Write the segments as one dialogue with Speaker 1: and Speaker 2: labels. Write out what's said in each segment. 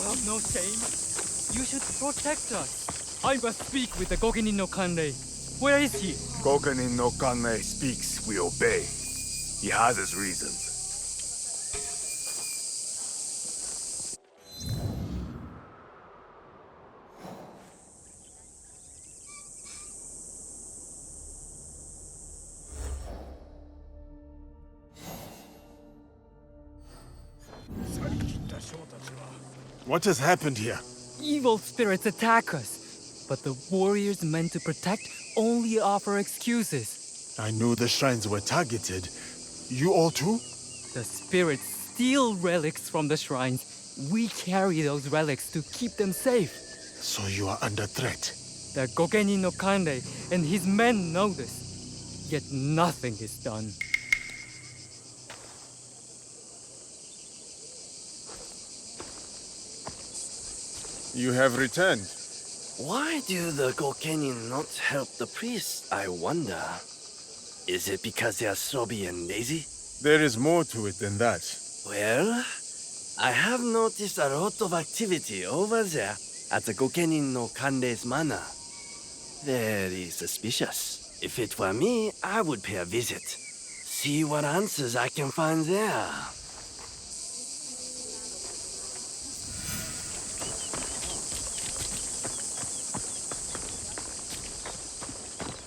Speaker 1: have no shame? You should protect us. I must speak with the Gogenin no Kanrei. Where is he?
Speaker 2: Gogenin no Kanmei speaks, we obey. He has his reasons.
Speaker 3: What has happened here?
Speaker 1: Evil spirits attack us, but the warriors meant to protect only offer excuses.
Speaker 3: I knew the shrines were targeted. You all too?
Speaker 1: The spirits steal relics from the shrines. We carry those relics to keep them safe.
Speaker 3: So you are under threat.
Speaker 1: The Gogenin no Kanrei and his men know this, yet nothing is done.
Speaker 3: You have returned.
Speaker 4: Why do the Gokenin not help the priests, I wonder? Is it because they are snobby and lazy?
Speaker 3: There is more to it than that.
Speaker 4: Well, I have noticed a lot of activity over there at the Gokenin no Kanrei's manor. Very suspicious. If it were me, I would pay a visit. See what answers I can find there.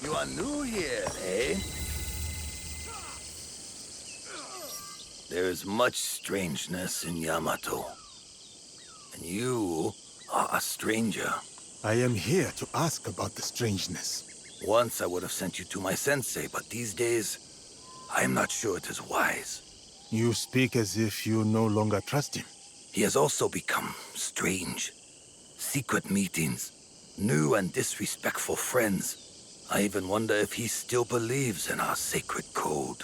Speaker 5: You are new here, eh? There is much strangeness in Yamato. And you are a stranger.
Speaker 3: I am here to ask about the strangeness.
Speaker 5: Once I would have sent you to my sensei, but these days, I am not sure it is wise.
Speaker 3: You speak as if you no longer trust him.
Speaker 5: He has also become strange. Secret meetings, new and disrespectful friends. I even wonder if he still believes in our sacred code.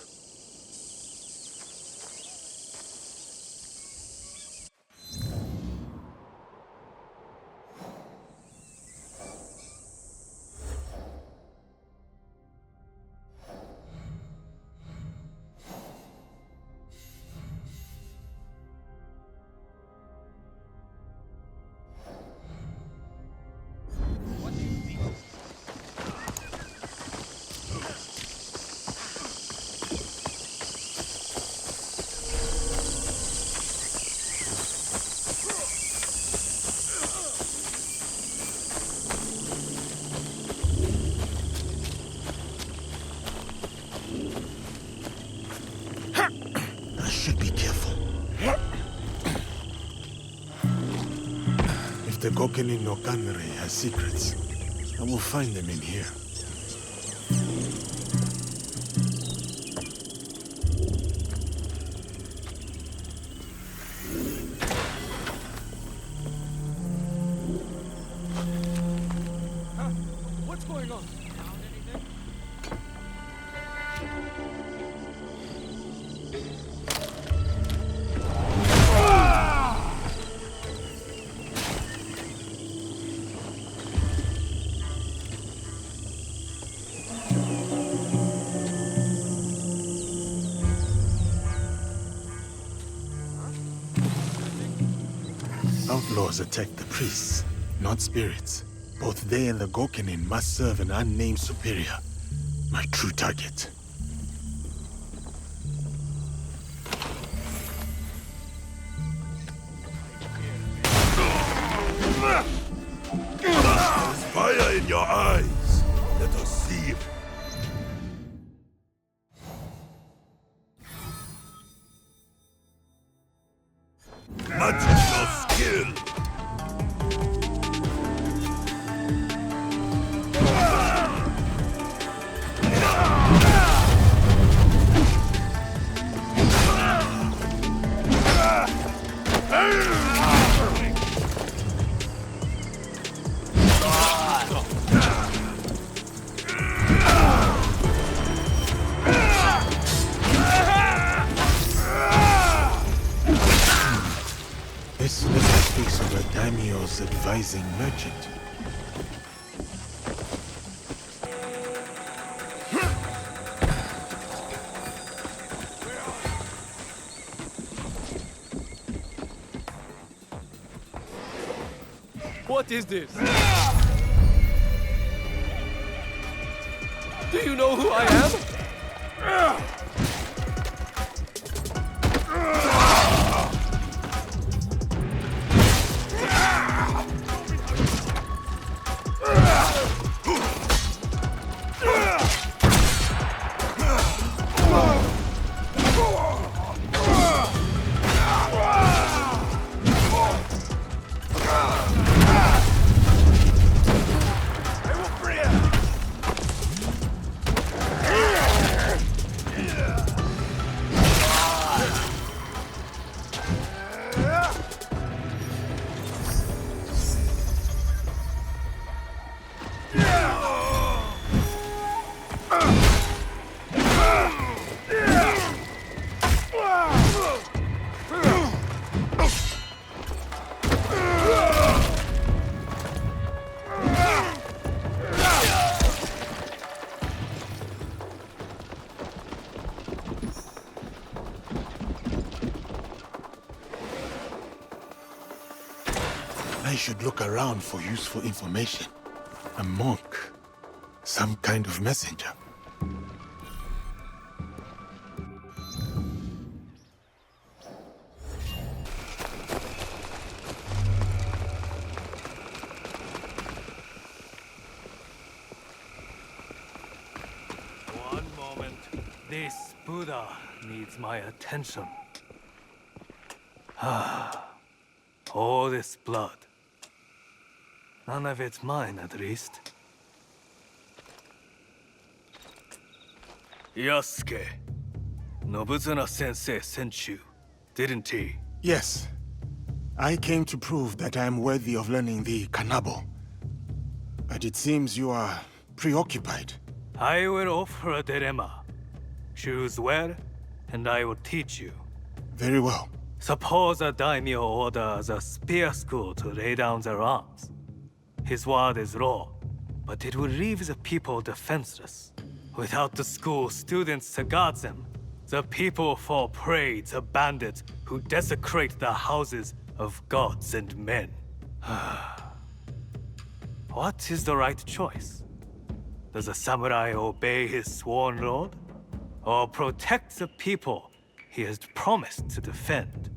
Speaker 3: I should be careful. If the Gokenin no Kanrei has secrets, I will find them in here.
Speaker 1: What's going on? Found anything?
Speaker 3: Outlaws attack the priests, not spirits. Both they and the Gokenin must serve an unnamed superior. My true target.
Speaker 2: There's fire in your eyes. Let us see it. Magical skill.
Speaker 3: This letter speaks of a daimyo's advising merchant.
Speaker 6: What is this? Do you know who I am?
Speaker 3: I should look around for useful information. A monk. Some kind of messenger.
Speaker 6: One moment. This Buddha needs my attention. All this blood. None of it's mine, at least. Yasuke. Nobuzuna-sensei sent you, didn't he?
Speaker 3: Yes. I came to prove that I am worthy of learning the Kanabo. But it seems you are preoccupied.
Speaker 6: I will offer a dilemma. Choose where, and I will teach you.
Speaker 3: Very well.
Speaker 6: Suppose a daimyo orders a spear school to lay down their arms. His word is law, but it will leave the people defenseless. Without the school students to guard them, the people fall prey to bandits who desecrate the houses of gods and men. What is the right choice? Does a samurai obey his sworn lord, or protect the people he has promised to defend?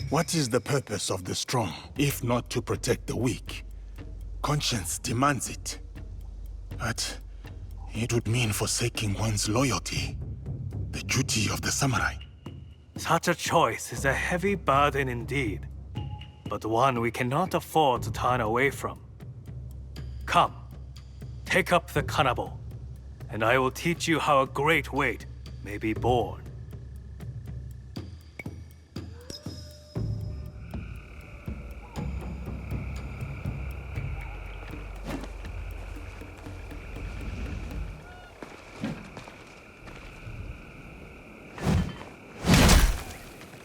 Speaker 3: What is the purpose of the strong, if not to protect the weak? Conscience demands it. But it would mean forsaking one's loyalty, the duty of the samurai.
Speaker 6: Such a choice is a heavy burden indeed, but one we cannot afford to turn away from. Come, take up the kanabo, and I will teach you how a great weight may be borne.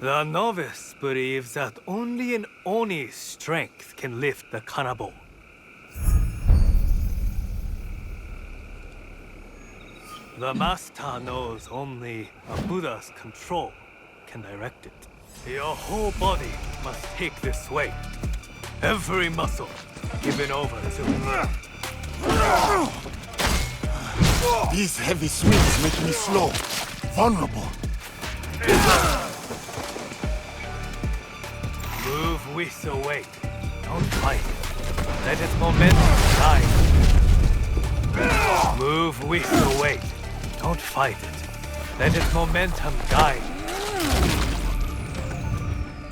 Speaker 6: The novice believes that only an Oni's strength can lift the kanabo. The master knows only a Buddha's control can direct it. Your whole body must take this weight. Every muscle given over to
Speaker 3: These heavy swings make me slow, vulnerable.
Speaker 6: Move with the weight. Don't fight it. Let its momentum guide you. Move with the weight. Don't fight it. Let its momentum guide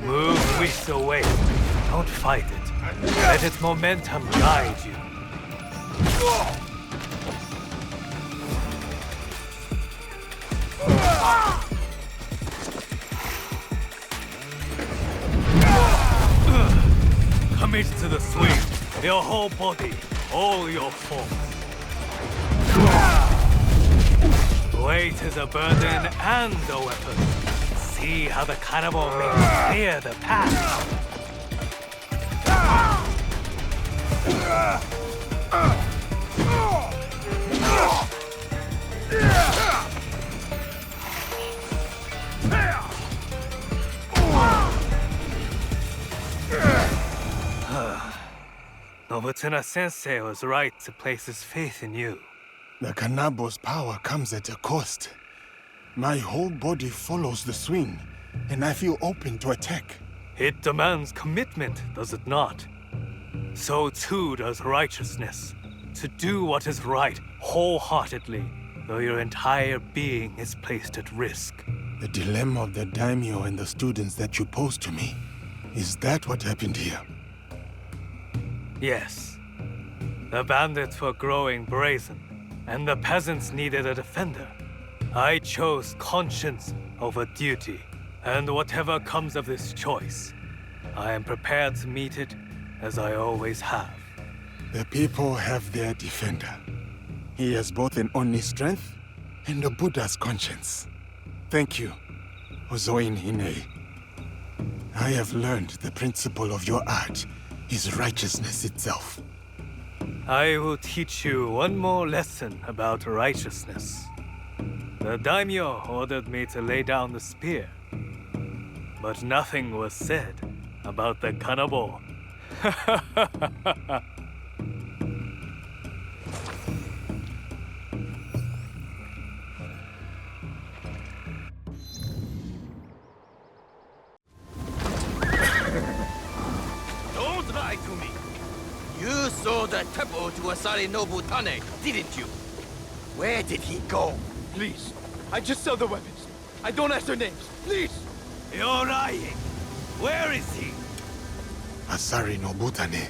Speaker 6: you. Move with the weight. Don't fight it. Let its momentum guide you. Commit to the swing. Your whole body, all your force. Weight is a burden and a weapon. See how the cannibal may clear the path. Nobutuna-sensei was right to place his faith in you.
Speaker 3: The Kanabo's power comes at a cost. My whole body follows the swing, and I feel open to attack.
Speaker 6: It demands commitment, does it not? So too does righteousness. To do what is right wholeheartedly, though your entire being is placed at risk.
Speaker 3: The dilemma of the daimyo and the students that you posed to me. Is that what happened here?
Speaker 6: Yes. The bandits were growing brazen, and the peasants needed a defender. I chose conscience over duty, and whatever comes of this choice, I am prepared to meet it as I always have.
Speaker 3: The people have their defender. He has both an Oni strength and a Buddha's conscience. Thank you, Ozoin Hine. I have learned the principle of your art is righteousness itself.
Speaker 6: I will teach you one more lesson about righteousness. The daimyo ordered me to lay down the spear, but nothing was said about the kanabo.
Speaker 5: Don't lie to me! You sold the temple to Asari Nobutane, didn't you? Where did he go?
Speaker 7: Please, I just sell the weapons. I don't ask their names. Please!
Speaker 5: You're lying! Where is he?
Speaker 3: Asari Nobutane.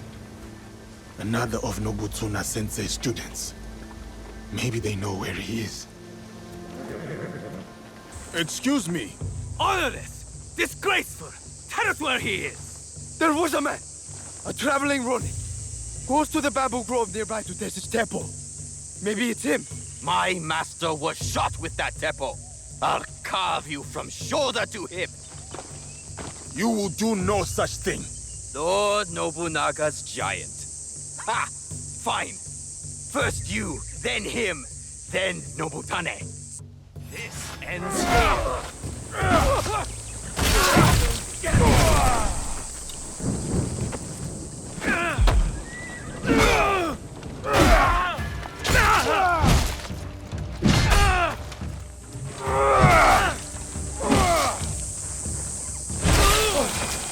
Speaker 3: Another of Nobutsuna Sensei's students. Maybe they know where he is. Excuse me.
Speaker 5: Honorless! Disgraceful! Tell us where he is!
Speaker 7: There was a man, a traveling Ronin. Goes to the bamboo grove nearby to test his temple. Maybe it's him.
Speaker 5: My master was shot with that temple. I'll carve you from shoulder to hip.
Speaker 3: You will do no such thing.
Speaker 5: Lord Nobunaga's giant. Ha! Fine. First you, then him, then Nobutane. This ends here.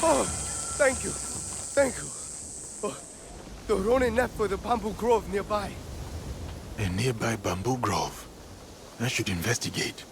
Speaker 7: Oh, thank you. Thank you. Oh, the Ronin left for the bamboo grove nearby.
Speaker 3: A nearby bamboo grove. I should investigate.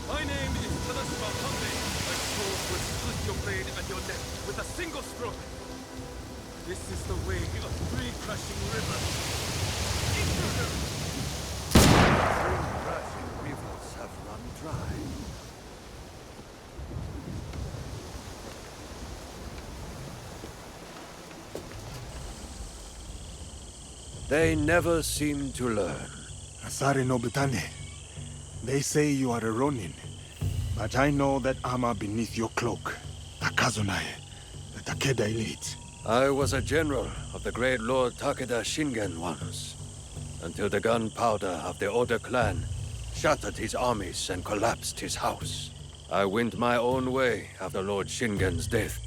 Speaker 7: My name is Tadashima Honbe. My sword will split your blade and your neck with a single stroke. This is the way of three crashing rivers. Three crashing rivers have run dry.
Speaker 8: They never seem to learn.
Speaker 3: Asari Nobutane. They say you are a Ronin, but I know that armor beneath your cloak. Takazunae, the Takeda elite.
Speaker 8: I was a general of the great Lord Takeda Shingen once, until the gunpowder of the Oda clan shattered his armies and collapsed his house. I went my own way after Lord Shingen's death,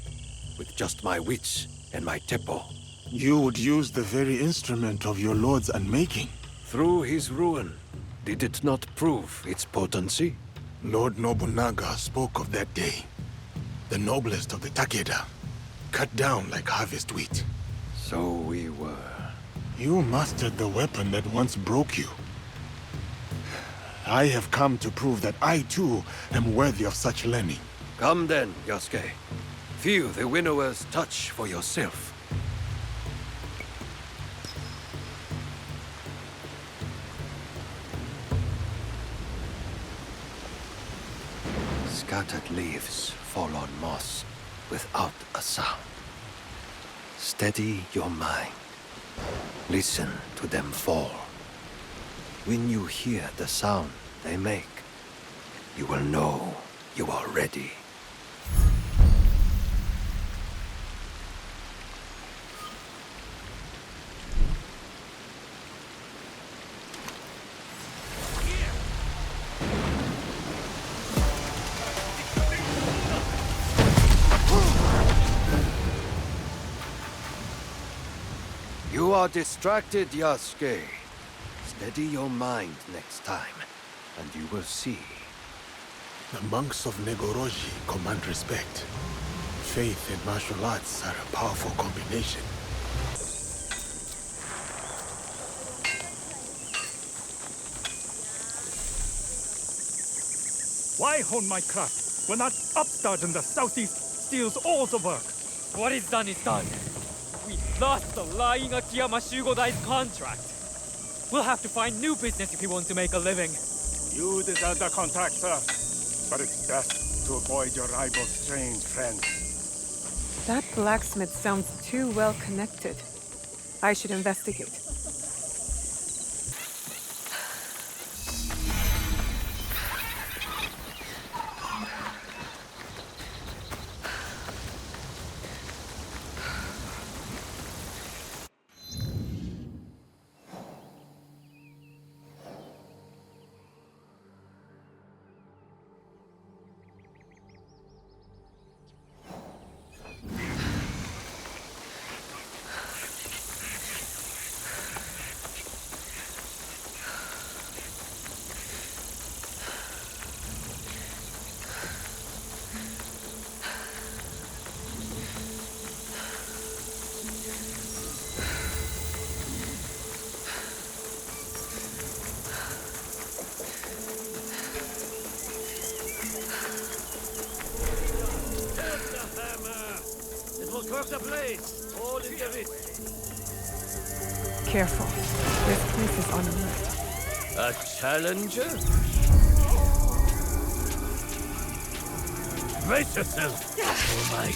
Speaker 8: with just my wits and my teppo.
Speaker 3: You would use the very instrument of your lord's unmaking.
Speaker 8: Through his ruin, did it not prove its potency?
Speaker 3: Lord Nobunaga spoke of that day. The noblest of the Takeda, cut down like harvest wheat.
Speaker 8: So we were.
Speaker 3: You mastered the weapon that once broke you. I have come to prove that I too am worthy of such learning.
Speaker 8: Come then, Yasuke. Feel the winnower's touch for yourself. Scattered leaves fall on moss without a sound. Steady your mind. Listen to them fall. When you hear the sound they make, you will know you are ready. You are distracted, Yasuke. Steady your mind next time, and you will see.
Speaker 3: The monks of Negoroji command respect. Faith and martial arts are a powerful combination.
Speaker 7: Why hone my craft when that upstart in the southeast steals all the work?
Speaker 1: What is done is done. We lost the lying Akiyama Shugodai's contract. We'll have to find new business if we want to make a living.
Speaker 7: You deserve the contract, sir. But it's best to avoid your rival's strange friends.
Speaker 9: That blacksmith sounds too well connected. I should investigate. Careful. This place is on alert.
Speaker 8: A challenger?
Speaker 7: Brace yourself, oh my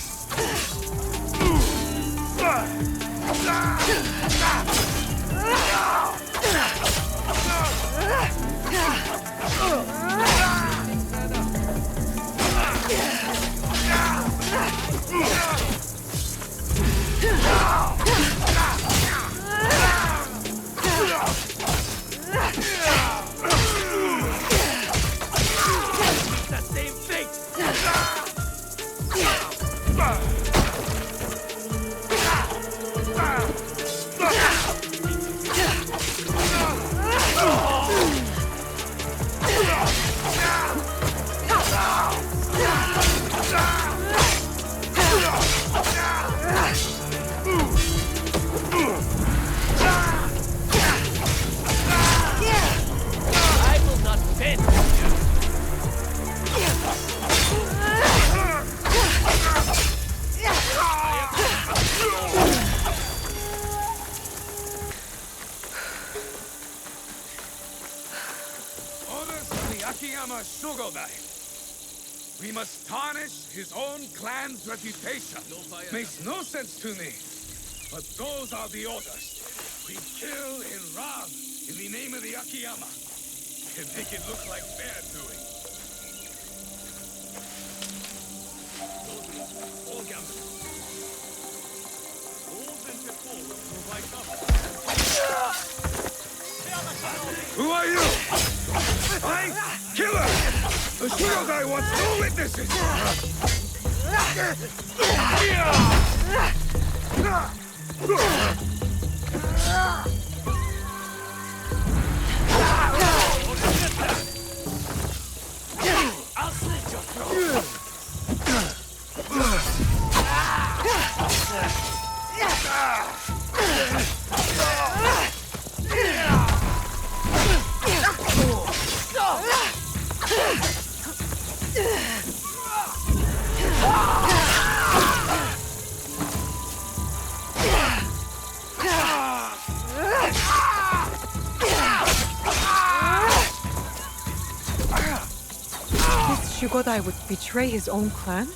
Speaker 7: We must tarnish his own clan's reputation. Makes no sense to me. But those are the orders. We kill and rob in the name of the Akiyama. And make it look like they're doing. All gamblers. All venture forward to provide cover. Who are you? I? Killer! The Shugodai wants no witnesses! I'll slit your throat!
Speaker 9: Shugodai would betray his own clan?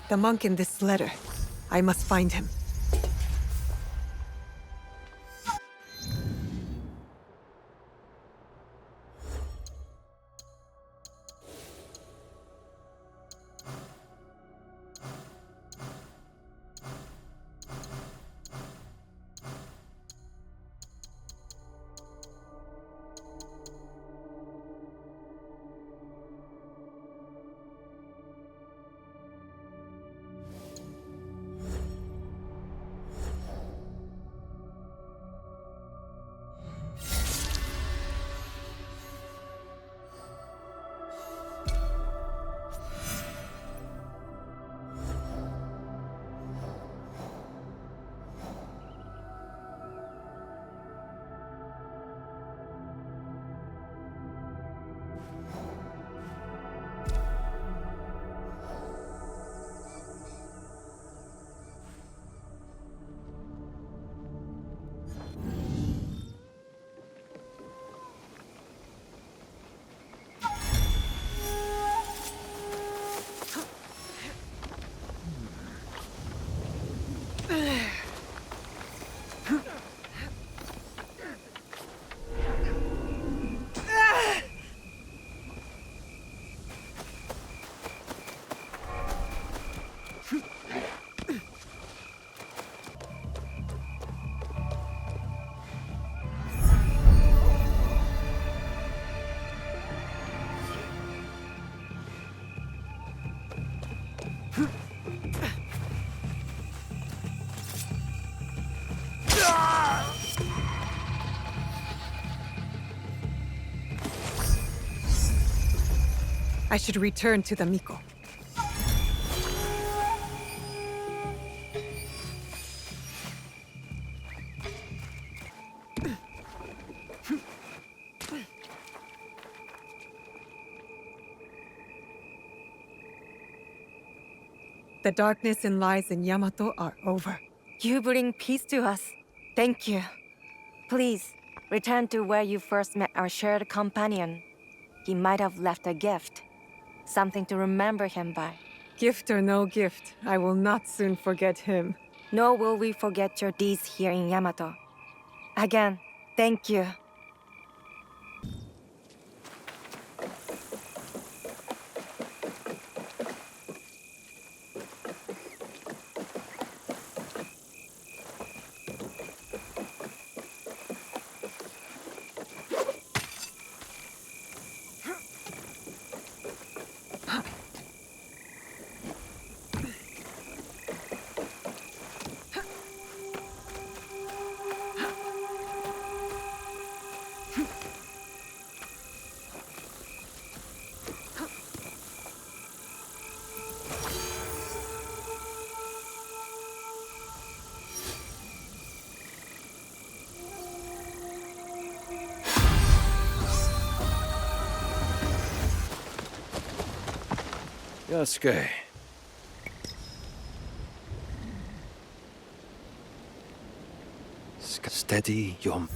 Speaker 9: The monk in this letter. I must find him. I should return to the Miko. The darkness and lies in Yamato are over.
Speaker 10: You bring peace to us. Thank you. Please, return to where you first met our shared companion. He might have left a gift. Something to remember him by.
Speaker 9: Gift or no gift, I will not soon forget him.
Speaker 10: Nor will we forget your deeds here in Yamato. Again, thank you.
Speaker 8: Yasuke. Steady your...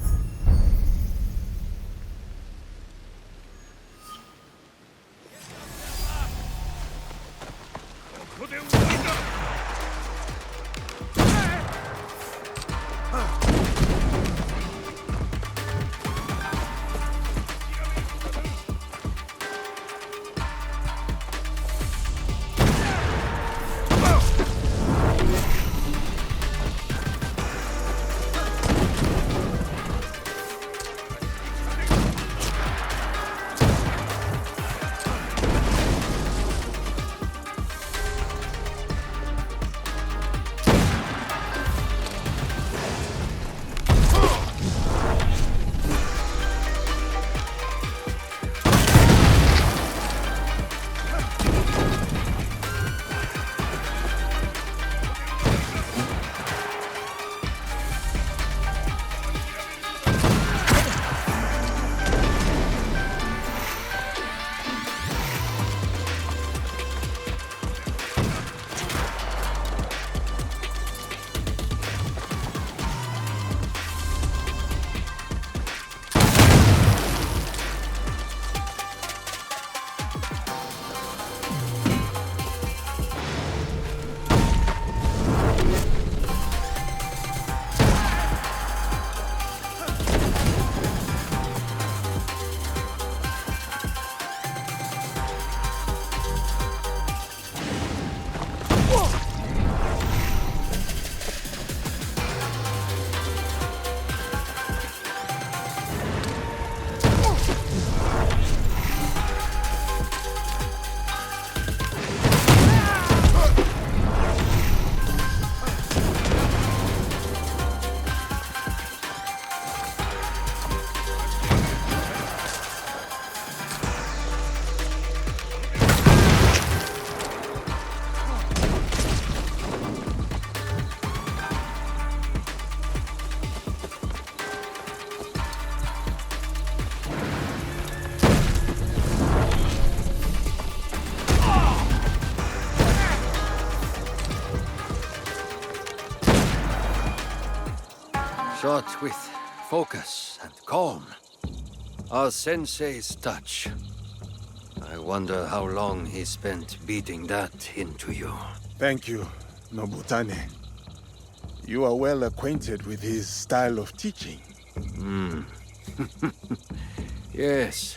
Speaker 8: Shot with focus and calm. Our sensei's touch. I wonder how long he spent beating that into you.
Speaker 3: Thank you, Nobutane. You are well acquainted with his style of teaching.
Speaker 8: Yes,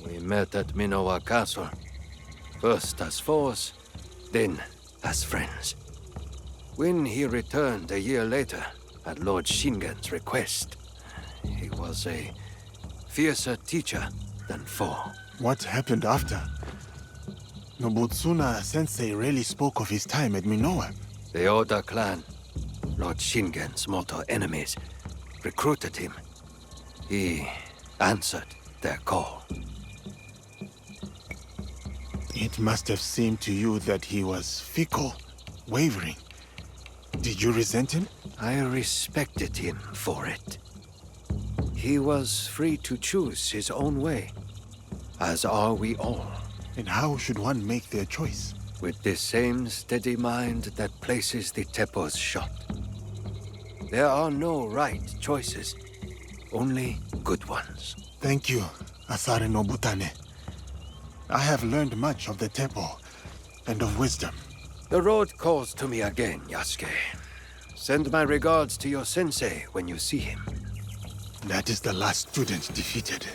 Speaker 8: we met at Minowa Castle. First as foes, then as friends. When he returned a year later, at Lord Shingen's request, he was a fiercer teacher than foe.
Speaker 3: What happened after? Nobutsuna Sensei rarely spoke of his time at Minowa.
Speaker 8: The Oda clan, Lord Shingen's mortal enemies, recruited him. He answered their call.
Speaker 3: It must have seemed to you that he was fickle, wavering. Did you resent him?
Speaker 8: I respected him for it. He was free to choose his own way, as are we all.
Speaker 3: And how should one make their choice?
Speaker 8: With the same steady mind that places the Teppo's shot. There are no right choices, only good ones.
Speaker 3: Thank you, Asare Nobutane. I have learned much of the Teppo and of wisdom.
Speaker 8: The road calls to me again, Yasuke. Send my regards to your sensei when you see him.
Speaker 3: That is the last student defeated.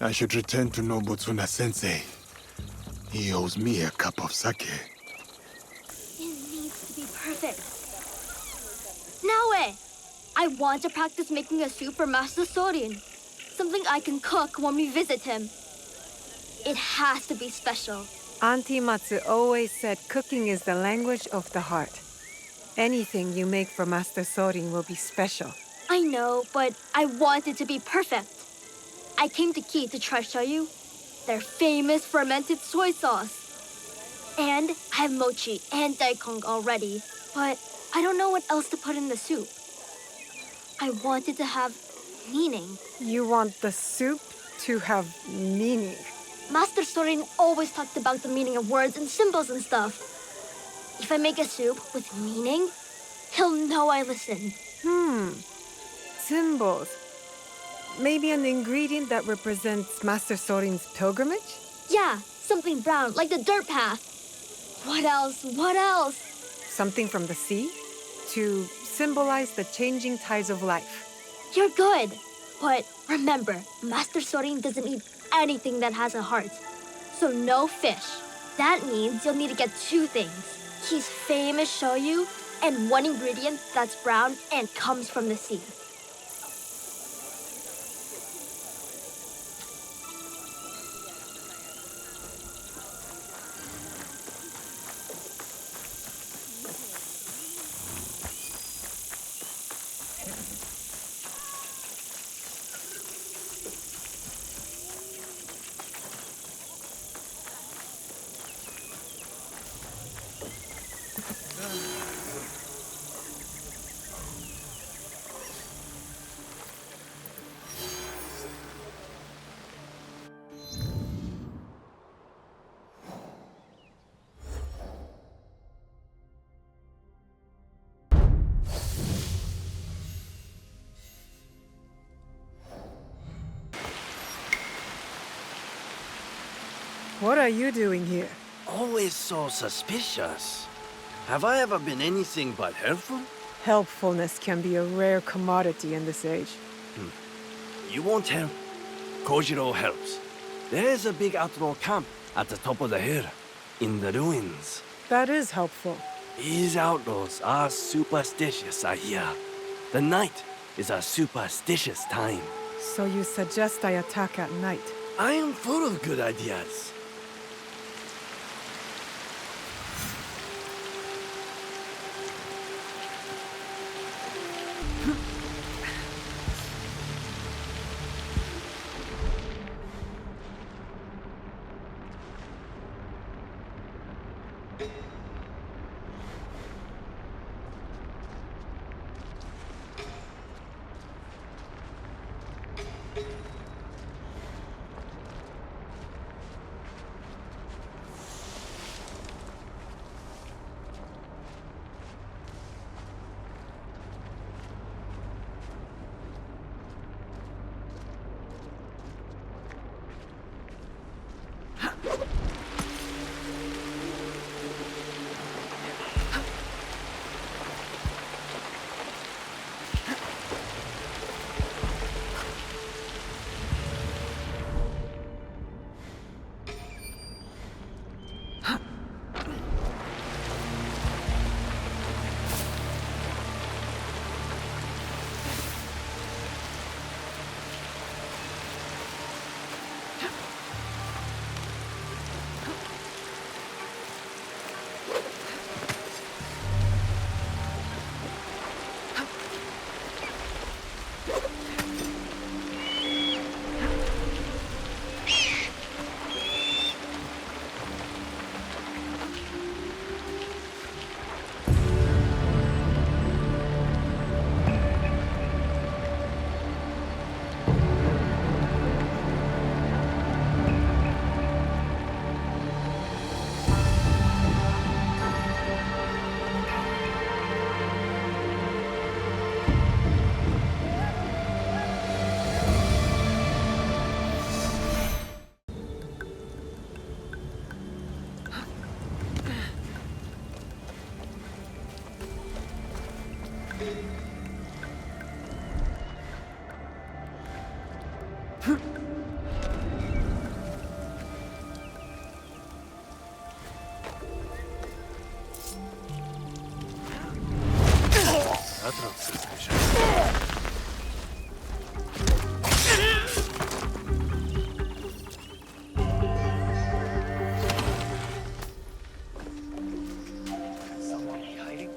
Speaker 3: I should return to Nobutsuna Sensei. He owes me a cup of sake.
Speaker 11: It needs to be perfect. Naoe! I want to practice making a soup for Master Sorin. Something I can cook when we visit him. It has to be special.
Speaker 9: Auntie Matsu always said cooking is the language of the heart. Anything you make for Master Sorin will be special.
Speaker 11: I know, but I want it to be perfect. I came to Ki to try shoyu, their famous fermented soy sauce. And I have mochi and daikon already, but I don't know what else to put in the soup. I want it to have meaning.
Speaker 9: You want the soup to have meaning?
Speaker 11: Master Sorin always talked about the meaning of words and symbols and stuff. If I make a soup with meaning, he'll know I listened.
Speaker 9: Symbols. Maybe an ingredient that represents Master Sorin's pilgrimage?
Speaker 11: Yeah, something brown, like the dirt path. What else? What else?
Speaker 9: Something from the sea? To symbolize the changing tides of life.
Speaker 11: You're good. But remember, Master Sorin doesn't eat anything that has a heart. So no fish. That means you'll need to get 2 things. His famous shoyu and 1 ingredient that's brown and comes from the sea.
Speaker 9: What are you doing here?
Speaker 4: Always so suspicious. Have I ever been anything but helpful?
Speaker 9: Helpfulness can be a rare commodity in this age.
Speaker 4: You won't help. Kojiro helps. There is a big outlaw camp at the top of the hill, in the ruins.
Speaker 9: That is helpful.
Speaker 4: These outlaws are superstitious, I hear. The night is a superstitious time.
Speaker 9: So you suggest I attack at night?
Speaker 4: I am full of good ideas.
Speaker 6: That looks suspicious.
Speaker 8: Someone hiding?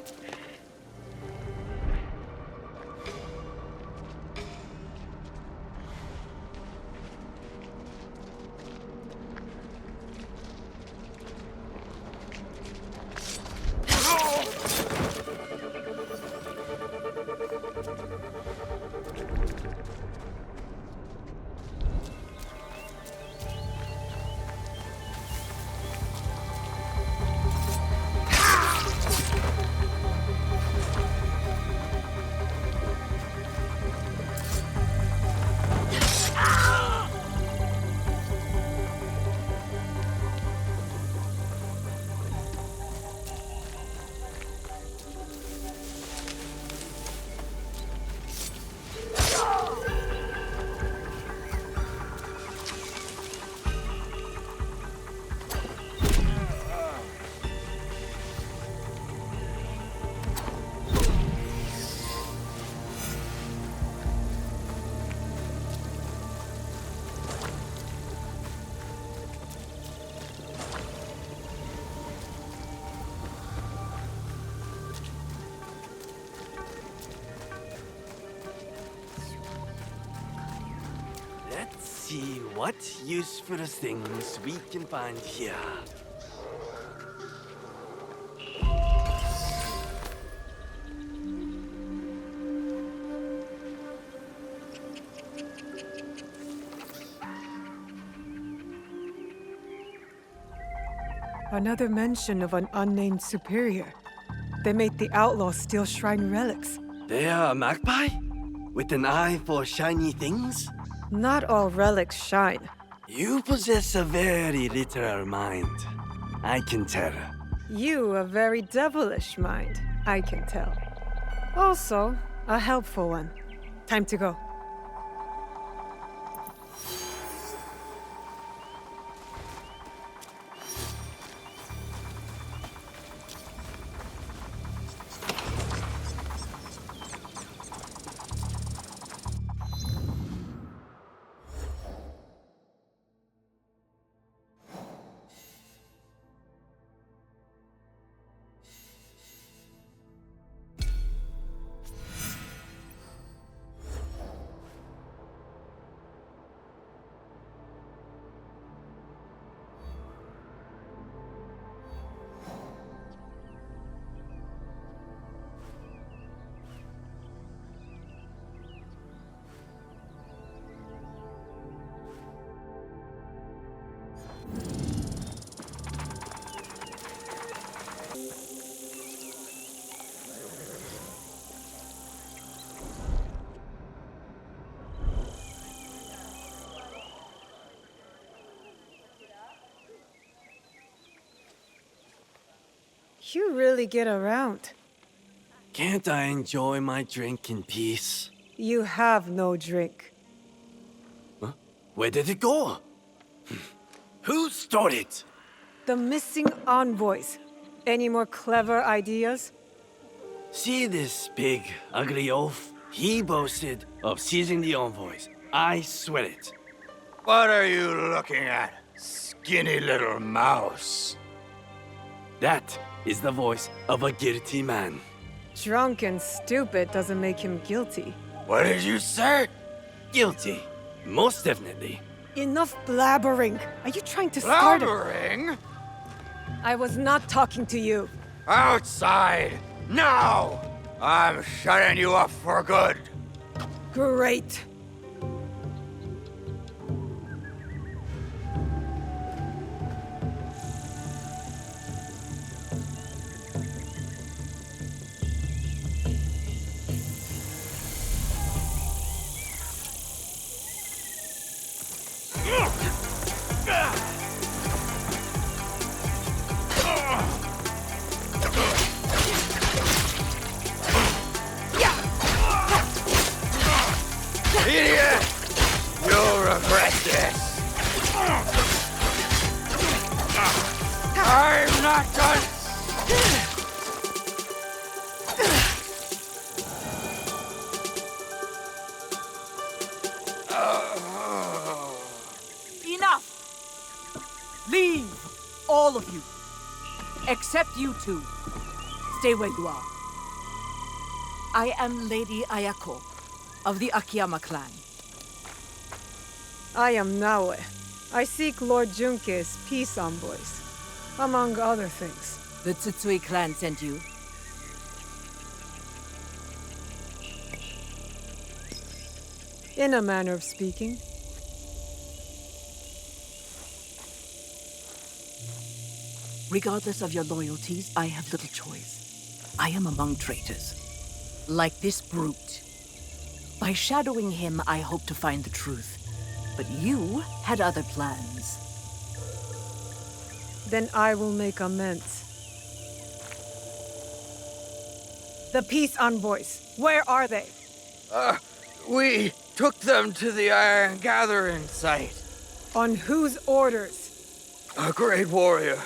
Speaker 4: what useful things we can find here.
Speaker 9: Another mention of an unnamed superior. They made the outlaws steal shrine relics.
Speaker 4: They are a magpie? With an eye for shiny things?
Speaker 9: Not all relics shine.
Speaker 4: You possess a very literal mind. I can tell.
Speaker 9: You a very devilish mind, I can tell. Also, a helpful one. Time to go. You really get around.
Speaker 4: Can't I enjoy my drink in peace?
Speaker 9: You have no drink.
Speaker 4: Huh? Where did it go? Who stole it?
Speaker 9: The missing envoys. Any more clever ideas?
Speaker 4: See this big, ugly oaf? He boasted of seizing the envoys. I swear it.
Speaker 2: What are you looking at, skinny little mouse?
Speaker 4: That is the voice of a guilty man.
Speaker 9: Drunk and stupid doesn't make him guilty.
Speaker 2: What did you say?
Speaker 4: Guilty. Most definitely.
Speaker 9: Enough blabbering. Are you trying to start it?
Speaker 2: Blabbering?
Speaker 9: I was not talking to you.
Speaker 2: Outside! Now! I'm shutting you up for good.
Speaker 9: Great.
Speaker 2: Idiot! You'll regret this. I'm not done.
Speaker 12: Enough! Leave! All of you. Except you two. Stay where you are. I am Lady Ayako of the Akiyama clan.
Speaker 9: I am Naoe. I seek Lord Junke's peace envoys, among other things.
Speaker 12: The Tsutsui clan sent you.
Speaker 9: In a manner of speaking.
Speaker 12: Regardless of your loyalties, I have little choice. I am among traitors. Like this brute. By shadowing him, I hope to find the truth. But you had other plans.
Speaker 9: Then I will make amends. The peace envoys, where are they?
Speaker 2: We took them to the Iron Gathering site.
Speaker 9: On whose orders?
Speaker 2: A great warrior,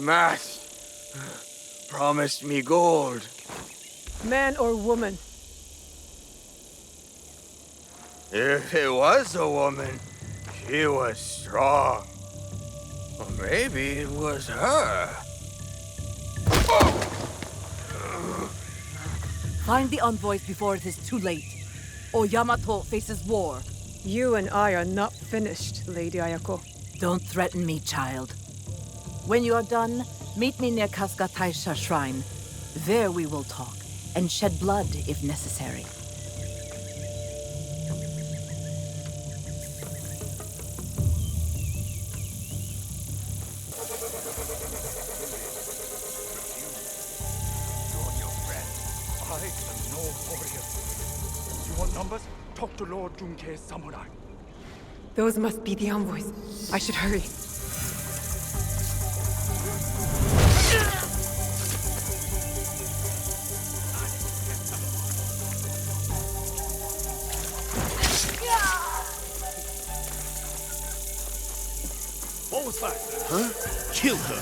Speaker 2: masked, promised me gold.
Speaker 9: Man or woman?
Speaker 2: If it was a woman, she was strong. Or maybe it was her.
Speaker 12: Find the envoys before it is too late, or Yamato faces war.
Speaker 9: You and I are not finished, Lady Ayako.
Speaker 12: Don't threaten me, child. When you are done, meet me near Casca Taisha Shrine. There we will talk, and shed blood if necessary.
Speaker 3: I am no warrior. You want numbers? Talk to Lord Junke's samurai.
Speaker 9: Those must be the envoys. I should hurry.
Speaker 3: What was that? Huh? Kill her.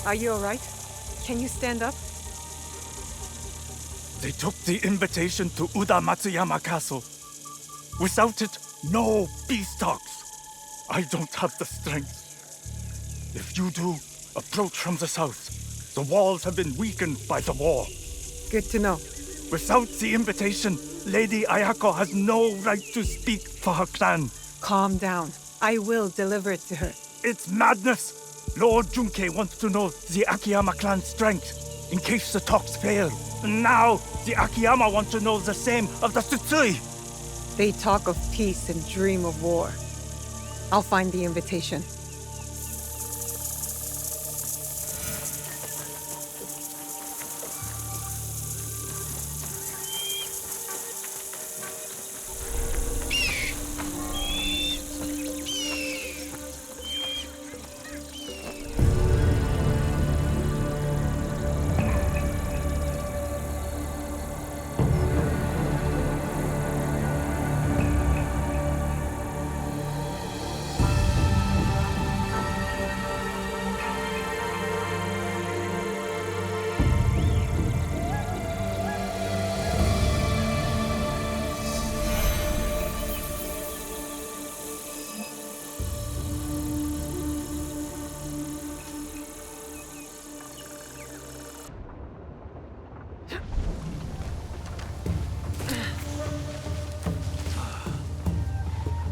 Speaker 9: Are you all right? Can you stand up?
Speaker 3: They took the invitation to Uda Matsuyama Castle. Without it, no peace talks. I don't have the strength. If you do, approach from the south. The walls have been weakened by the war.
Speaker 9: Good to know.
Speaker 3: Without the invitation, Lady Ayako has no right to speak for her clan.
Speaker 9: Calm down. I will deliver it to her.
Speaker 3: It's madness! Lord Junke wants to know the Akiyama clan's strength, in case the talks fail. And now, the Akiyama want to know the same of the Tsutsui.
Speaker 9: They talk of peace and dream of war. I'll find the invitation.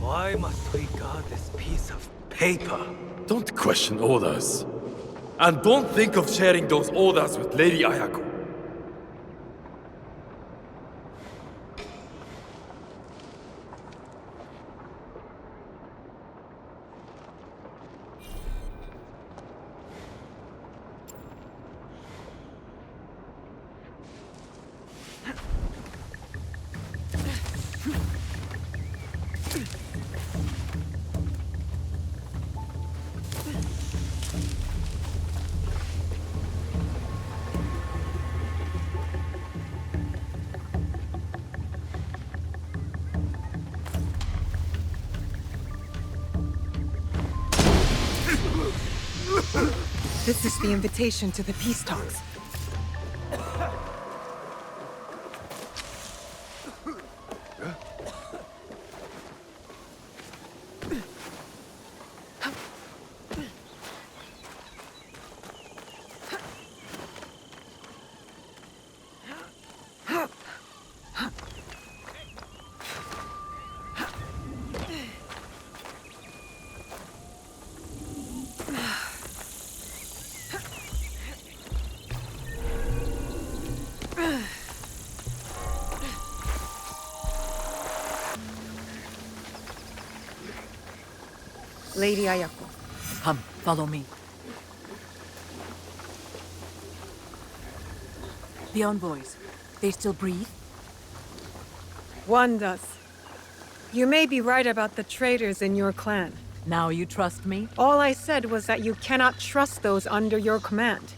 Speaker 6: Why must we guard this piece of paper?
Speaker 13: Don't question orders. And don't think of sharing those orders with Lady Ayako.
Speaker 9: This is the invitation to the peace talks. Lady Ayako.
Speaker 12: Come, follow me. The envoys, they still breathe?
Speaker 9: One does. You may be right about the traitors in your clan.
Speaker 12: Now you trust me?
Speaker 9: All I said was that you cannot trust those under your command.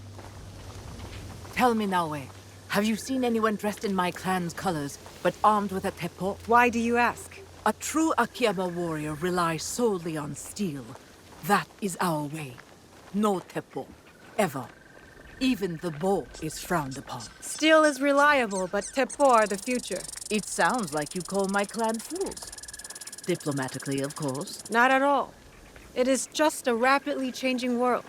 Speaker 12: Tell me, Naoe, have you seen anyone dressed in my clan's colors, but armed with a teppo?
Speaker 9: Why do you ask?
Speaker 12: A true Akiyama warrior relies solely on steel. That is our way. No teppo. Ever. Even the bow is frowned upon.
Speaker 9: Steel is reliable, but teppo are the future.
Speaker 12: It sounds like you call my clan fools. Diplomatically, of course.
Speaker 9: Not at all. It is just a rapidly changing world.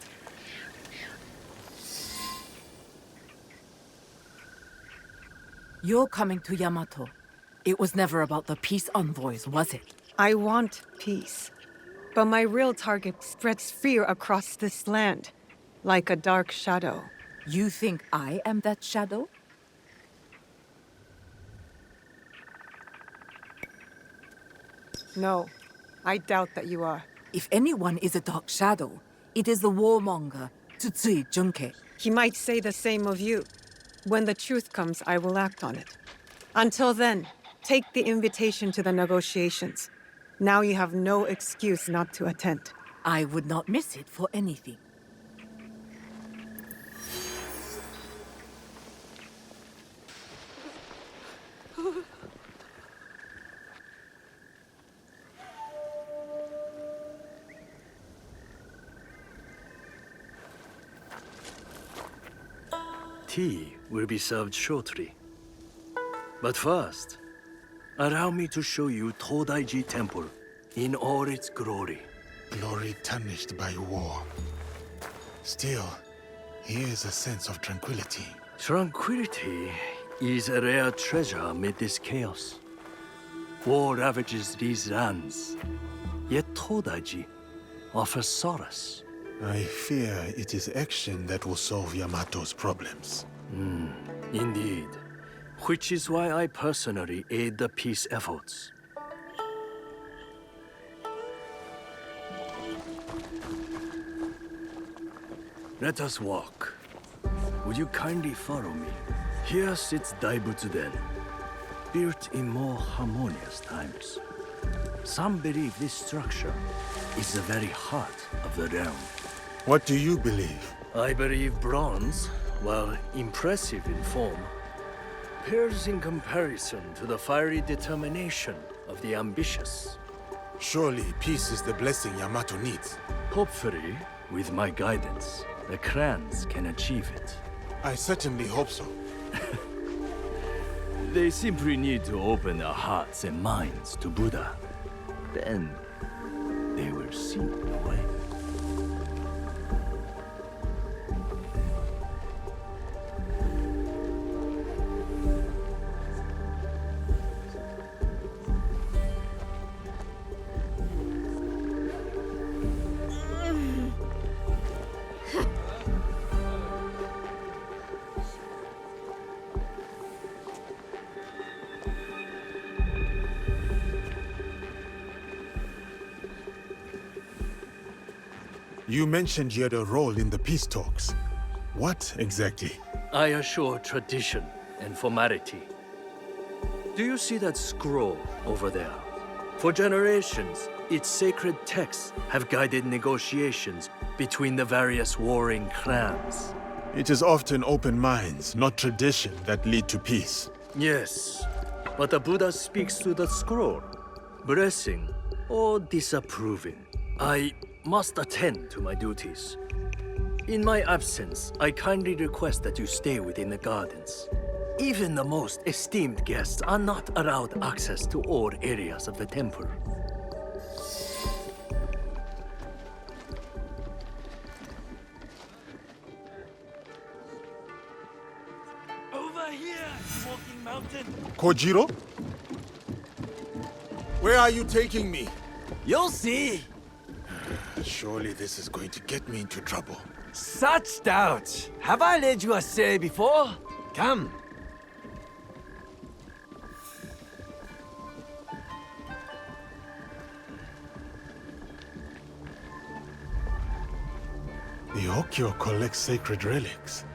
Speaker 12: You're coming to Yamato. It was never about the peace envoys, was it?
Speaker 9: I want peace. But my real target spreads fear across this land, like a dark shadow.
Speaker 12: You think I am that shadow?
Speaker 9: No, I doubt that you are.
Speaker 12: If anyone is a dark shadow, it is the warmonger, Tsutsui Junke.
Speaker 9: He might say the same of you. When the truth comes, I will act on it. Until then, take the invitation to the negotiations. Now you have no excuse not to attend.
Speaker 12: I would not miss it for anything.
Speaker 4: Tea will be served shortly. But first, allow me to show you Todaiji Temple in all its glory.
Speaker 3: Glory tarnished by war. Still, here is a sense of tranquility.
Speaker 4: Tranquility is a rare treasure amid this chaos. War ravages these lands, yet Todaiji offers solace.
Speaker 3: I fear it is action that will solve Yamato's problems.
Speaker 4: Indeed. Which is why I personally aid the peace efforts. Let us walk. Would you kindly follow me? Here sits Daibutsu-den, built in more harmonious times. Some believe this structure is the very heart of the realm.
Speaker 3: What do you believe?
Speaker 4: I believe bronze, while impressive in form, pales in comparison to the fiery determination of the ambitious.
Speaker 3: Surely peace is the blessing Yamato needs.
Speaker 4: Hopefully, with my guidance, the clans can achieve it.
Speaker 3: I certainly hope so.
Speaker 4: They simply need to open their hearts and minds to Buddha. Then, they will see the way.
Speaker 3: You mentioned you had a role in the peace talks. What exactly?
Speaker 4: I assure tradition and formality. Do you see that scroll over there? For generations, its sacred texts have guided negotiations between the various warring clans.
Speaker 3: It is often open minds, not tradition, that lead to peace.
Speaker 4: Yes, but the Buddha speaks to the scroll, blessing or disapproving. I must attend to my duties. In my absence, I kindly request that you stay within the gardens. Even the most esteemed guests are not allowed access to all areas of the temple. Over here, Smoking Mountain!
Speaker 3: Kojiro? Where are you taking me?
Speaker 14: You'll see!
Speaker 3: Surely this is going to get me into trouble.
Speaker 14: Such doubt! Have I led you astray before? Come.
Speaker 3: The Hokyo collect sacred relics.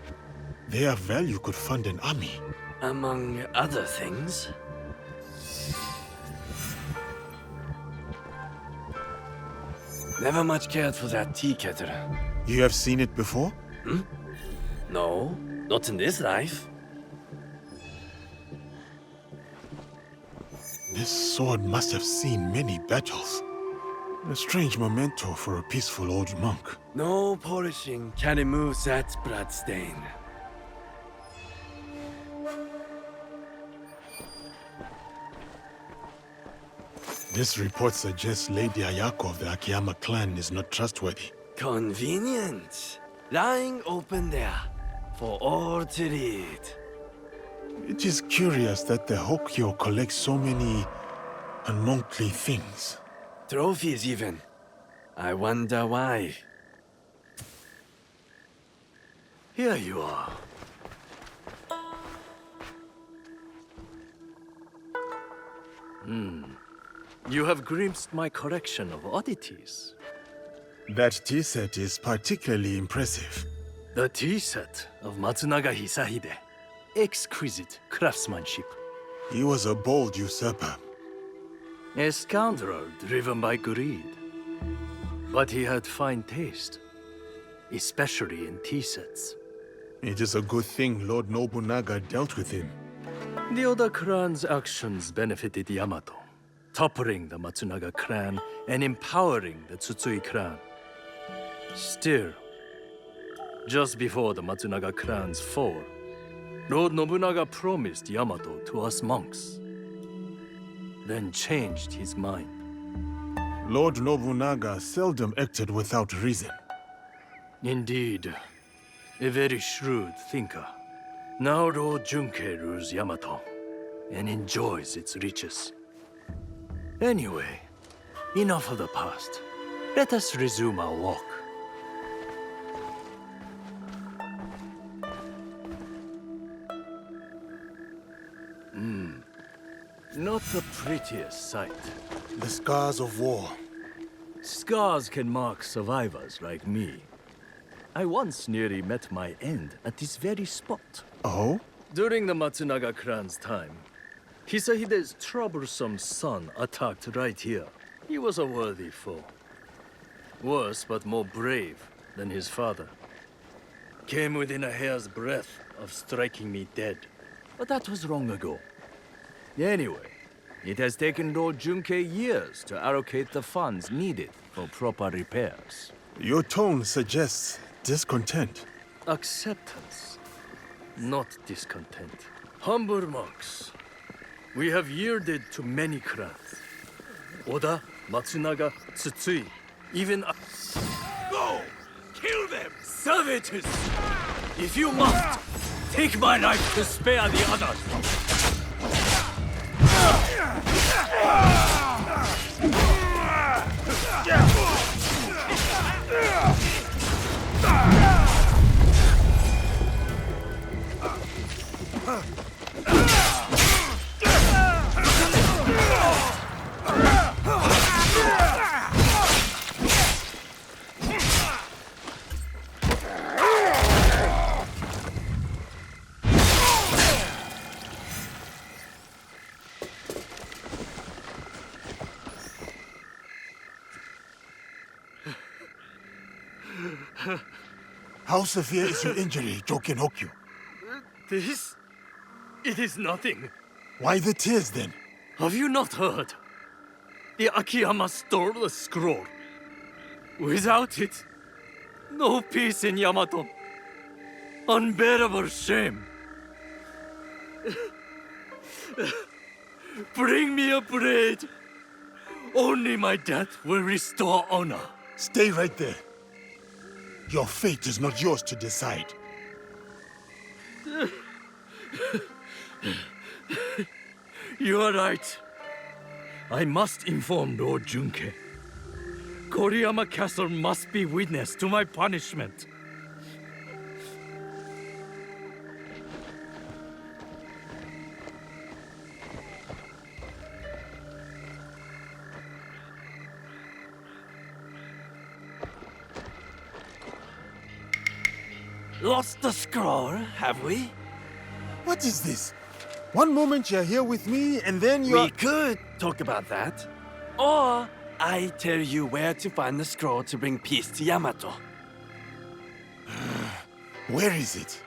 Speaker 3: Their value could fund an army.
Speaker 4: Among other things. Never much cared for that tea kettle.
Speaker 3: You have seen it before?
Speaker 4: No, not in this life.
Speaker 3: This sword must have seen many battles. A strange memento for a peaceful old monk.
Speaker 4: No polishing can remove that bloodstain.
Speaker 3: This report suggests Lady Ayako of the Akiyama clan is not trustworthy.
Speaker 4: Convenient. Lying open there for all to read.
Speaker 3: It is curious that the Hokyo collects so many unmonthly things.
Speaker 4: Trophies even. I wonder why. Here you are.
Speaker 6: You have glimpsed my collection of oddities.
Speaker 3: That tea set is particularly impressive.
Speaker 6: The tea set of Matsunaga Hisahide. Exquisite craftsmanship.
Speaker 3: He was a bold usurper.
Speaker 6: A scoundrel driven by greed. But he had fine taste, especially in tea sets.
Speaker 3: It is a good thing Lord Nobunaga dealt with him.
Speaker 6: The Oda clan's actions benefited Yamato, toppling the Matsunaga clan and empowering the Tsutsui clan. Still, just before the Matsunaga clan's fall, Lord Nobunaga promised Yamato to us monks, then changed his mind.
Speaker 3: Lord Nobunaga seldom acted without reason.
Speaker 6: Indeed, a very shrewd thinker. Now Lord Junkei rules Yamato and enjoys its riches. Anyway, enough of the past. Let us resume our walk. Not the prettiest sight.
Speaker 3: The scars of war.
Speaker 6: Scars can mark survivors like me. I once nearly met my end at this very spot.
Speaker 3: Oh?
Speaker 6: During the Matsunaga clan's time, Hisahide's troublesome son attacked right here. He was a worthy foe. Worse but more brave than his father. Came within a hair's breadth of striking me dead. But that was long ago. Anyway, it has taken Lord Junkei years to allocate the funds needed for proper repairs.
Speaker 3: Your tone suggests discontent.
Speaker 6: Acceptance, not discontent. Humble monks, we have yielded to many clans. Oda, Matsunaga, Tsutsui, even... Go! Kill them! Savages! If you must, take my life to spare the others!
Speaker 3: How severe is your injury, Joken Hokyu?
Speaker 6: This? It is nothing.
Speaker 3: Why the tears then?
Speaker 6: Have you not heard? The Akiyama stole the scroll. Without it, no peace in Yamato. Unbearable shame. Bring me a blade. Only my death will restore honor.
Speaker 3: Stay right there. Your fate is not yours to decide.
Speaker 6: You are right. I must inform Lord Junkei. Koriyama Castle must be witness to my punishment.
Speaker 4: lost the scroll, have we?
Speaker 3: What is this? One moment you're here with me, and then you're...
Speaker 4: We could talk about that. Or I tell you where to find the scroll to bring peace to Yamato.
Speaker 3: Where is it?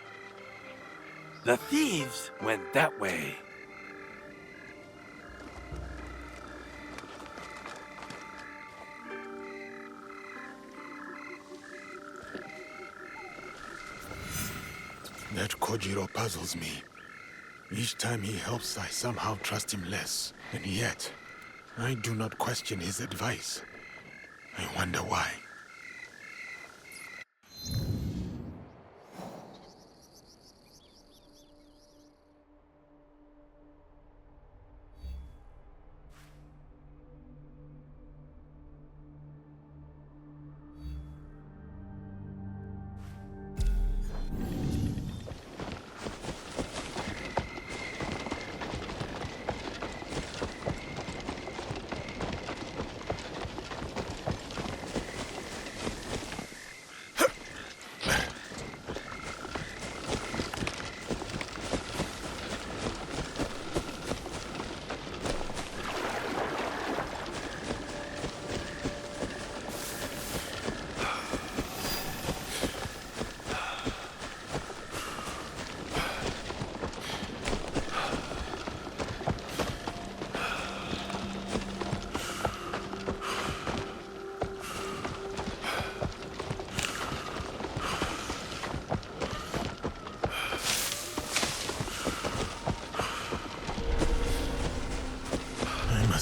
Speaker 4: The thieves went that way.
Speaker 3: That Kojiro puzzles me. Each time he helps, I somehow trust him less. And yet, I do not question his advice. I wonder why.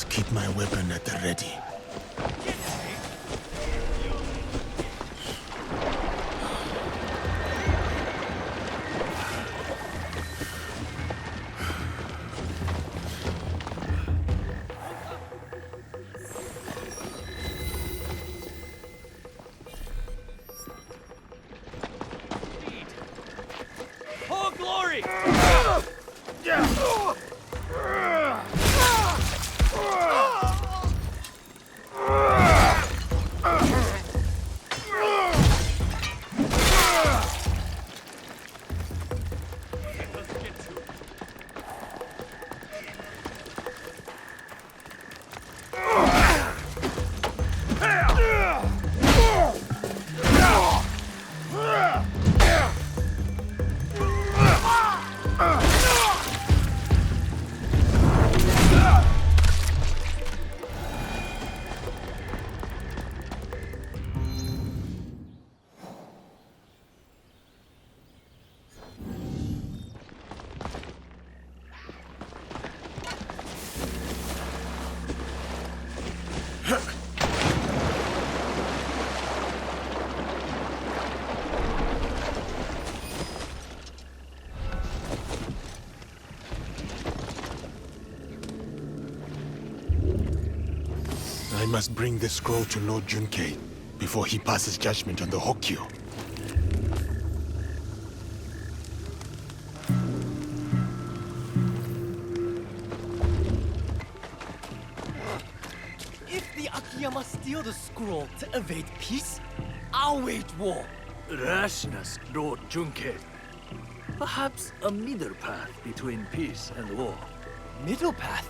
Speaker 3: Keep my weapon at the ready.
Speaker 1: For glory! I must bring the scroll to Lord Junkei before he passes judgment on the Hokkyo.
Speaker 14: If the Akiyama steal the scroll to evade peace, I'll wage war.
Speaker 15: Rashness, Lord Junkei. Perhaps a middle path between peace and war.
Speaker 14: Middle path?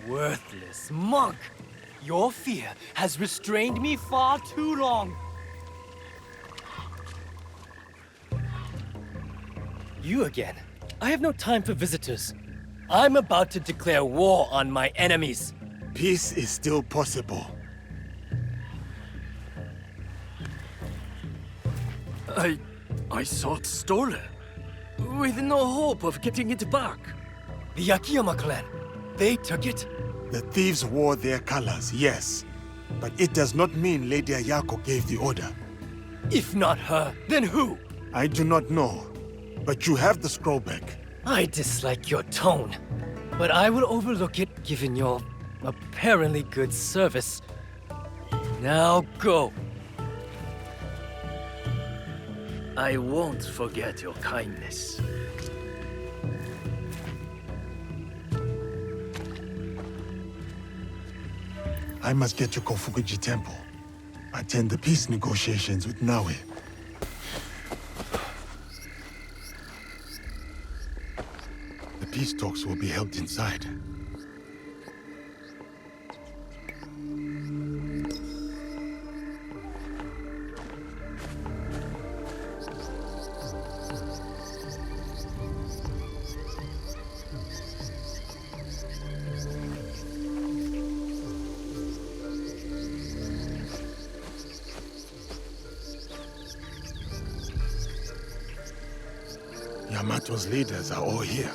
Speaker 14: Worthless monk! Your fear has restrained me far too long. You again. I have no time for visitors. I'm about to declare war on my enemies.
Speaker 3: Peace is still possible.
Speaker 15: I saw it stolen, with no hope of getting it back.
Speaker 14: The Akiyama clan, they took it?
Speaker 3: The thieves wore their colors, yes. But it does not mean Lady Ayako gave the order.
Speaker 14: If not her, then who?
Speaker 3: I do not know. But you have the scroll back.
Speaker 14: I dislike your tone, but I will overlook it given your apparently good service. Now go.
Speaker 15: I won't forget your kindness.
Speaker 3: I must get to Kofukuji Temple. Attend the peace negotiations with Naoe. peace talks will be held inside. Yamato's leaders are all here.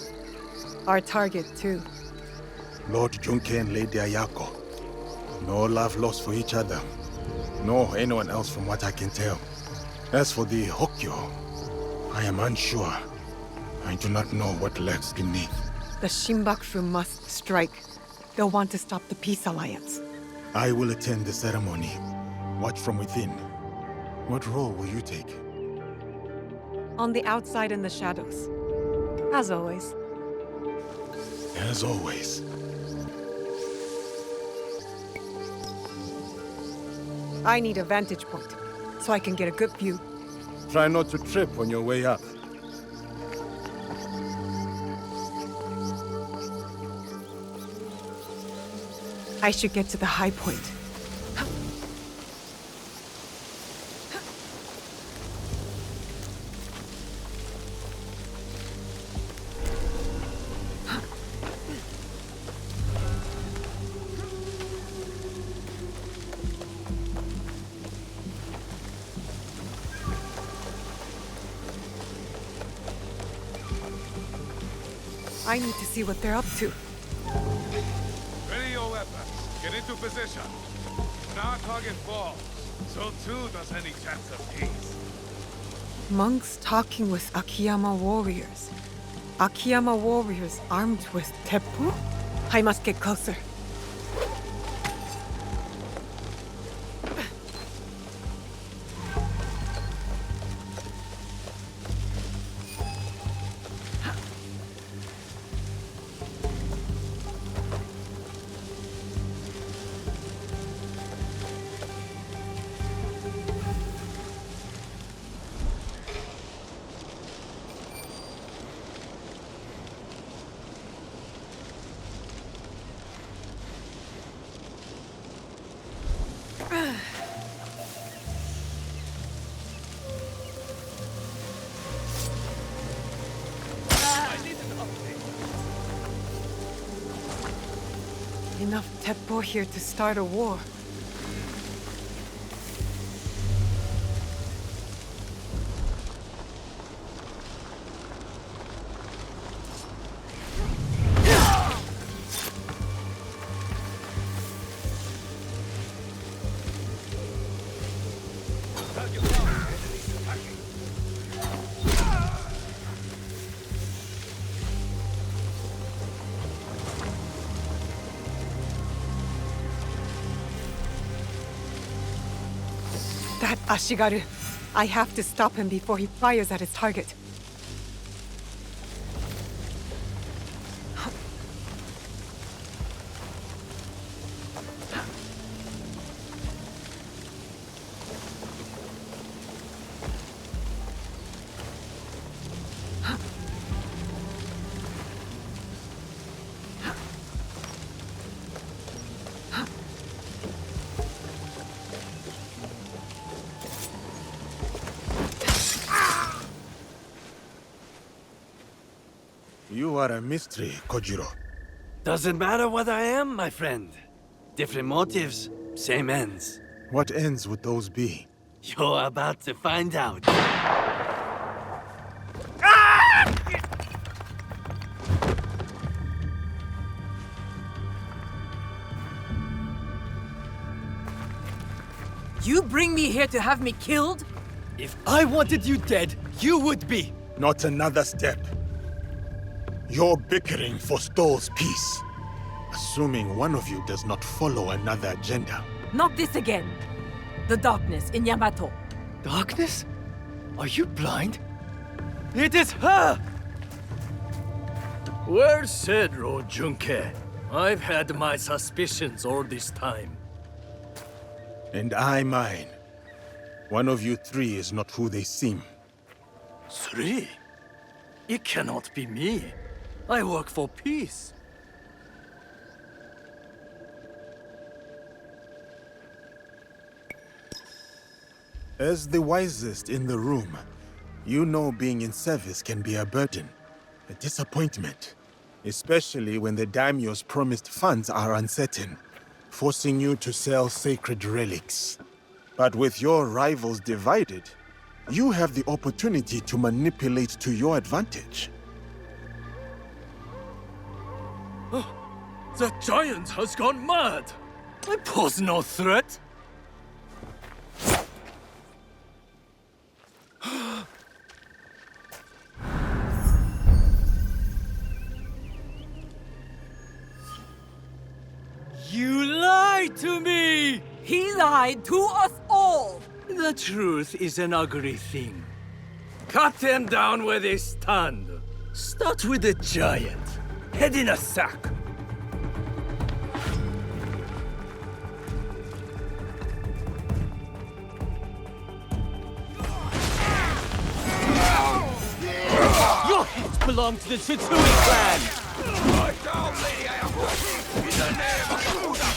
Speaker 9: Our target, too.
Speaker 3: Lord Junke and Lady Ayako. No love lost for each other. Nor anyone else from what I can tell. As for the Hokyo, I am unsure. I do not know what lurks beneath.
Speaker 9: The Shinbakushu must strike. They'll want to stop the peace alliance.
Speaker 3: I will attend the ceremony. Watch from within. What role will you take?
Speaker 9: On the outside in the shadows. As always.
Speaker 3: As always.
Speaker 9: I need a vantage point, so I can get a good view.
Speaker 3: Try not to trip on your way up.
Speaker 9: I should get to the high point. I need to see what they're up to.
Speaker 7: Ready your weapons. Get into position. When our target falls, so too does any chance of peace.
Speaker 9: Monks talking with Akiyama warriors. Akiyama warriors armed with teppu? I must get closer. Enough teppo here to start a war. That Ashigaru. I have to stop him before he fires at his target.
Speaker 3: You are a mystery, Kojiro.
Speaker 4: Doesn't matter what I am, my friend. Different motives, same ends.
Speaker 3: What ends would those be?
Speaker 4: You're about to find out.
Speaker 12: You bring me here to have me killed?
Speaker 14: If I wanted you dead, you would be.
Speaker 3: Not another step. Your bickering forestalls peace. Assuming one of you does not follow another agenda.
Speaker 12: Not this again. The darkness in Yamato.
Speaker 14: Darkness? Are you blind? It is her! Well said, Lord Junke. I've had my suspicions all this time.
Speaker 3: And I mine. One of you three is not who they seem.
Speaker 14: 3? It cannot be me.
Speaker 15: I work for peace.
Speaker 3: As the wisest in the room, you know being in service can be a burden, a disappointment, especially when the daimyo's promised funds are uncertain, forcing you to sell sacred relics. But with your rivals divided, you have the opportunity to manipulate to your advantage.
Speaker 15: The giant has gone mad! I pose no threat!
Speaker 14: You lied to me!
Speaker 12: He lied to us all!
Speaker 15: The truth is an ugly thing. Cut them down where they stand. Start with the giant. Head in a sack.
Speaker 14: Your heads belong to the Tsutsuki clan!
Speaker 7: Right down, Lady Ayako! In the name of Buddha!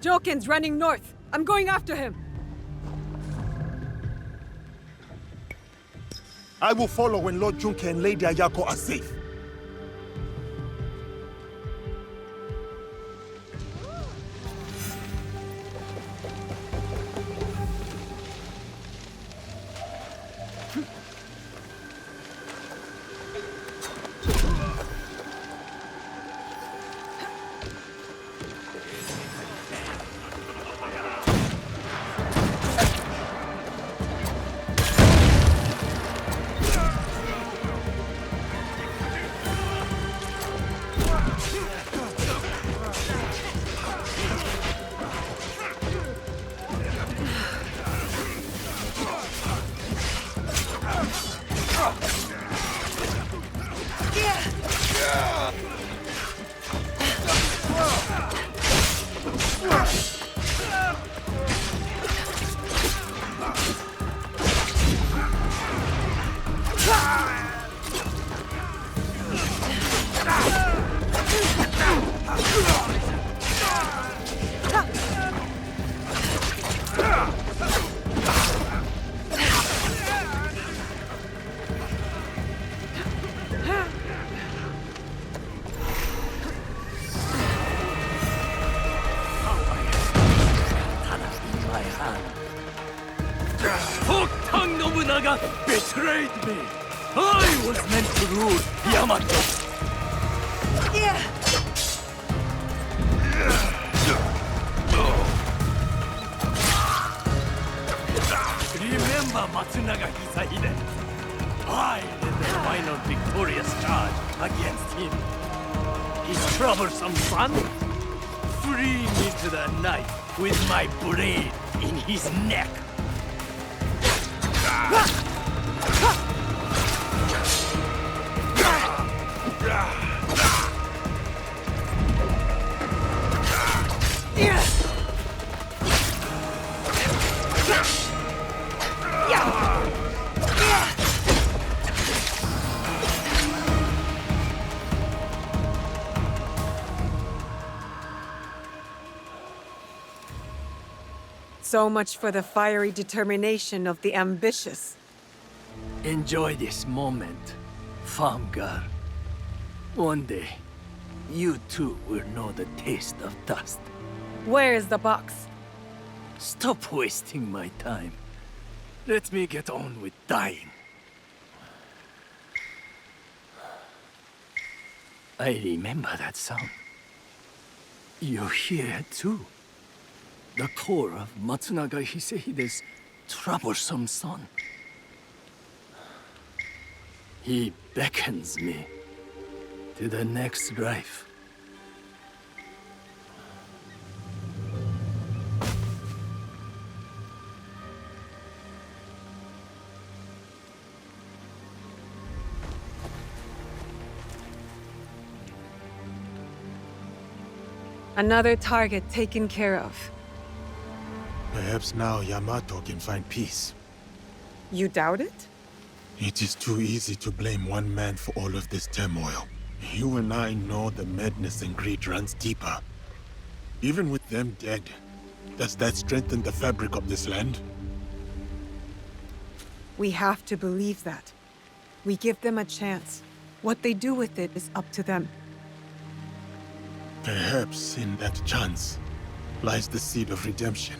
Speaker 9: Joken's running north. I'm going after him.
Speaker 3: I will follow when Lord Junke and Lady Ayako are safe.
Speaker 15: Betrayed me! I was meant to rule Yamato! Remember Matsunaga Hisahide? I led the final victorious charge against him. His troublesome son? Free me to the knife with my blade in his neck!
Speaker 9: So much for the fiery determination of the ambitious.
Speaker 15: Enjoy this moment, farm girl. One day, you too will know the taste of dust.
Speaker 9: Where is the box?
Speaker 15: Stop wasting my time. Let me get on with dying. I remember that sound. You hear it too. The core of Matsunaga Hisehide's troublesome son. He beckons me to the next life.
Speaker 9: Another target taken care of.
Speaker 3: Perhaps now Yamato can find peace.
Speaker 9: You doubt it?
Speaker 3: It is too easy to blame one man for all of this turmoil. You and I know the madness and greed runs deeper. Even with them dead, does that strengthen the fabric of this land?
Speaker 9: We have to believe that. We give them a chance. What they do with it is up to them.
Speaker 3: Perhaps in that chance lies the seed of redemption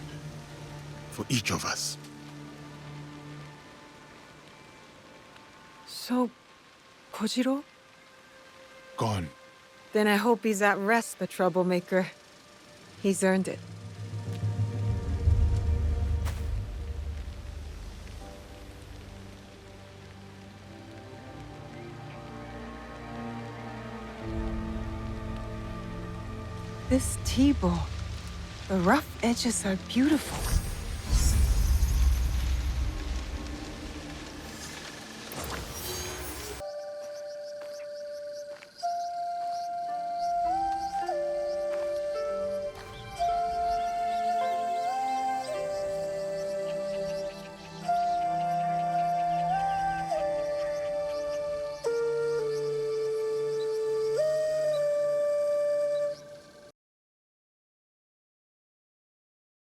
Speaker 3: for each of us.
Speaker 9: So, Kojiro?
Speaker 3: Gone.
Speaker 9: Then I hope he's at rest, the troublemaker. He's earned it. This tea bowl, the rough edges are beautiful.